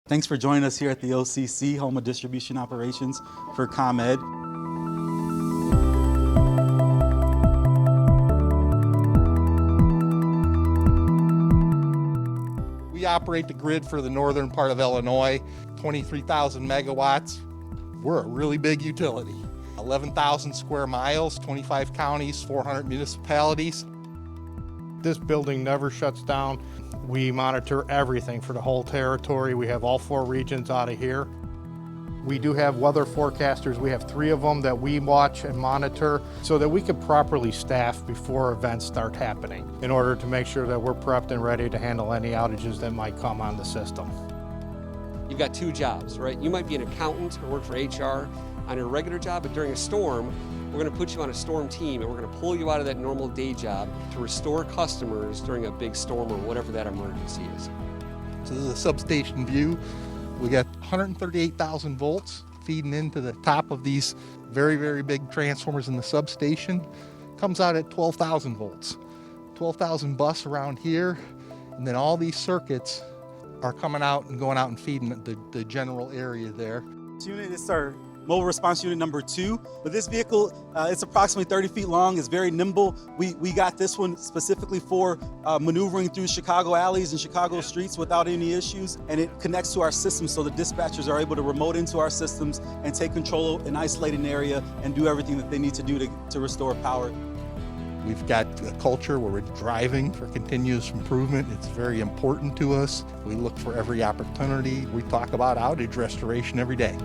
Thanks for joining us here at the OCC, Home of Distribution Operations for ComEd. We operate the grid for the northern part of Illinois, 23,000 megawatts. We're a really big utility. 11,000 square miles, 25 counties, 400 municipalities. This building never shuts down. We monitor everything for the whole territory. We have all 4 regions out of here. We do have weather forecasters. We have 3 of them that we watch and monitor so that we can properly staff before events start happening in order to make sure that we're prepped and ready to handle any outages that might come on the system. You've got 2 jobs, right? You might be an accountant or work for HR on your regular job, but during a storm, we're going to put you on a storm team and we're going to pull you out of that normal day job to restore customers during a big storm or whatever that emergency is. So this is a substation view. We got 138,000 volts feeding into the top of these very, very big transformers in the substation. Comes out at 12,000 volts. 12,000 bus around here, and then all these circuits are coming out and going out and feeding the general area there. This unit is our mobile response unit number 2. But this vehicle, it's approximately 30 feet long. It's very nimble. We got this one specifically for maneuvering through Chicago alleys and Chicago streets without any issues. And it connects to our system so the dispatchers are able to remote into our systems and take control and isolate an area and do everything that they need to do to restore power. We've got a culture where we're driving for continuous improvement. It's very important to us. We look for every opportunity. We talk about outage restoration every day.